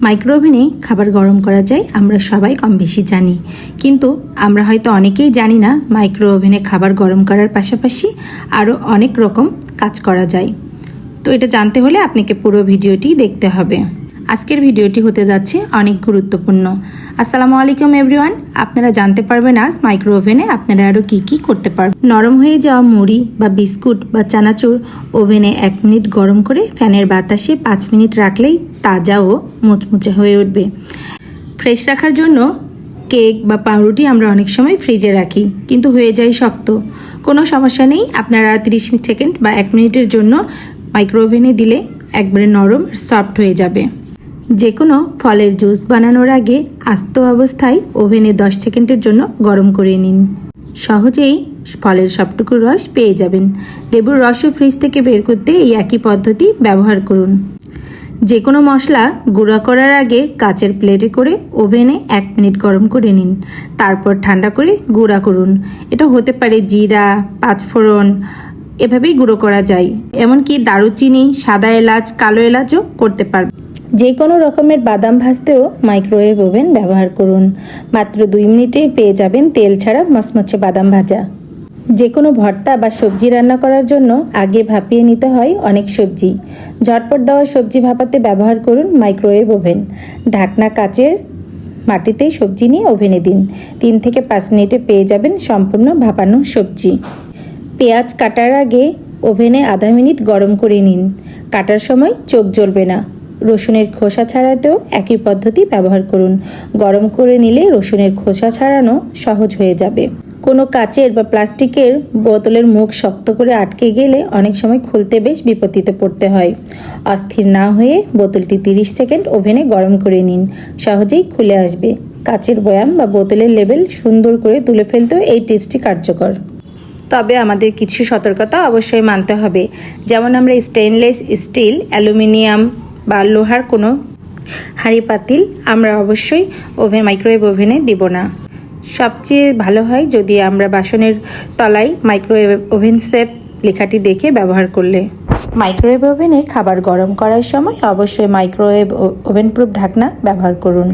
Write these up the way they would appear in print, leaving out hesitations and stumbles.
Micro ওভেনে খাবার গরম করা যায় আমরা সবাই কম বেশি জানি, কিন্তু আমরা হয়তো অনেকেই জানি না মাইক্রো ওভেনে খাবার গরম করার পাশাপাশি আরও অনেক রকম কাজ করা যায়। তো এটা জানতে হলে আপনাকে পুরো ভিডিওটি দেখতে হবে। আজকের ভিডিওটি হতে যাচ্ছে অনেক গুরুত্বপূর্ণ। আসসালামু আলাইকুম এভরিওয়ান। আপনারা জানতে পারবেন আজ মাইক্রো ওভেনে আপনারা আরও কী করতে পারবেন। নরম হয়ে যাওয়া মুড়ি বা বিস্কুট বা চানাচুর ওভেনে 1 মিনিট গরম করে ফ্যানের বাতাসে 5 মিনিট রাখলেই তাজা ও মুচমুচে হয়ে উঠবে। ফ্রেশ রাখার জন্য কেক বা পাউরুটি আমরা অনেক সময় ফ্রিজে রাখি, কিন্তু হয়ে যায় শক্ত। কোনো সমস্যা নেই, আপনারা 30 সেকেন্ড বা 1 মিনিটের জন্য মাইক্রো ওভেনে দিলে একবারে নরম সফট হয়ে যাবে। যে কোনো ফলের জুস বানানোর আগে আস্ত অবস্থায় ওভেনে 10 সেকেন্ডের জন্য গরম করে নিন। সহজেই ফলের সবটুকু রস পেয়ে যাবেন। লেবুর রসও ফ্রিজ থেকে বের করতে এই একই পদ্ধতি ব্যবহার করুন। যে কোনো মশলা গুঁড়া করার আগে কাচের প্লেটে করে ওভেনে 1 মিনিট গরম করে নিন, তারপর ঠান্ডা করে গুঁড়া করুন। এটা হতে পারে জিরা, 5 ফোড়ন, এভাবেই গুঁড়ো করা যায়। এমনকি দারুচিনি, সাদা এলাচ, কালো এলাচও করতে পারবে। যে কোনো রকমের বাদাম ভাজতেও মাইক্রোওয়েভ ওভেন ব্যবহার করুন। মাত্র 2 মিনিটেই পেয়ে যাবেন তেল ছাড়া মচমচে বাদাম ভাজা। যে কোনো ভর্তা বা সবজি রান্না করার জন্য আগে ভাপিয়ে নিতে হয় অনেক সবজি। ঝটপট দেওয়া সবজি ভাপাতে ব্যবহার করুন মাইক্রোওয়েভ ওভেন। ঢাকনা কাচের মাটিতেই সবজি নিয়ে ওভেনে দিন। 3 থেকে 5 মিনিটে পেয়ে যাবেন সম্পূর্ণ ভাপানো সবজি। পেঁয়াজ কাটার আগে ওভেনে আধা মিনিট গরম করে নিন। কাটার সময় চোখ জ্বলবে না। রসুনের খোসা ছাড়াতেও একই পদ্ধতি ব্যবহার করুন। গরম করে নিলে রসুনের খোসা ছাড়ানো সহজ হয়ে যাবে। কোনো কাচের বা প্লাস্টিকের বোতলের মুখ শক্ত করে আটকে গেলে অনেক সময় খুলতে বেশ বিপত্তিতে পড়তে হয়। অস্থির না হয়ে বোতলটি 30 সেকেন্ড ওভেনে গরম করে নিন, সহজেই খুলে আসবে। কাচের বয়াম বা বোতলের লেবেল সুন্দর করে তুলে ফেলতেও এই টিপসটি কার্যকর। তবে আমাদের কিছু সতর্কতা অবশ্যই মানতে হবে, যেমন আমরা স্টেনলেস স্টিল, অ্যালুমিনিয়াম বা লোহার কোনো হাঁড়ি পাতিল আমরা অবশ্যই মাইক্রোওয়েভ ওভেনে দিব না। সবচেয়ে ভালো হয় যদি আমরা বাসনের তলায় মাইক্রোওয়েভ ওভেন সেফ লেখাটি দেখে ব্যবহার করলে। মাইক্রোওয়েভ ওভেনে খাবার গরম করার সময় অবশ্যই মাইক্রোওয়েভ ওভেন প্রুফ ঢাকনা ব্যবহার করুন।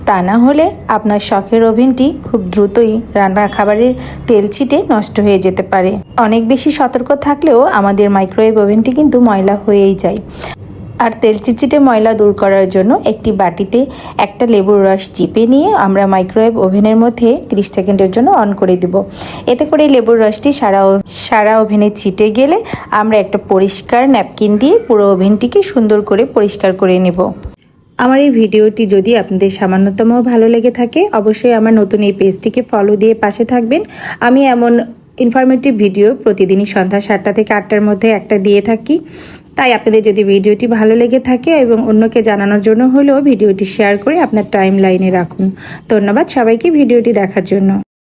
তা না হলে আপনার শখের ওভেনটি খুব দ্রুতই রান্নার খাবারের তেল ছিটে নষ্ট হয়ে যেতে পারে। অনেক বেশি সতর্ক থাকলেও আমাদের মাইক্রোওয়েভ ওভেনটি কিন্তু ময়লা হয়েই যায়। আর তেল চিটচিটে ময়লা দূর করার জন্য একটি বাটিতে একটা লেবুর রস চিপে নিয়ে আমরা মাইক্রোওয়েভ ওভেনের মধ্যে 30 সেকেন্ডের জন্য অন করে দিব। এতে করে লেবুর রসটি সারা ওভেনে ছিটে গেলে আমরা একটা পরিষ্কার ন্যাপকিন দিয়ে পুরো ওভেনটিকে সুন্দর করে পরিষ্কার করে নেব। আমার এই ভিডিওটি যদি আপনাদের সামান্যতম ভালো লেগে থাকে, অবশ্যই আমার নতুন এই পেজটিকে ফলো দিয়ে পাশে থাকবেন। আমি এমন ইনফরমেটিভ ভিডিও প্রতিদিনই সন্ধ্যা 7টা থেকে 8টার মধ্যে একটা দিয়ে থাকি। তাই আপনাদের যদি ভিডিওটি ভালো লেগে থাকে এবং অন্যকে জানানোর জন্য হলেও ভিডিওটি শেয়ার করে আপনার টাইম লাইনে রাখুন। ধন্যবাদ সবাইকে ভিডিওটি দেখার জন্য।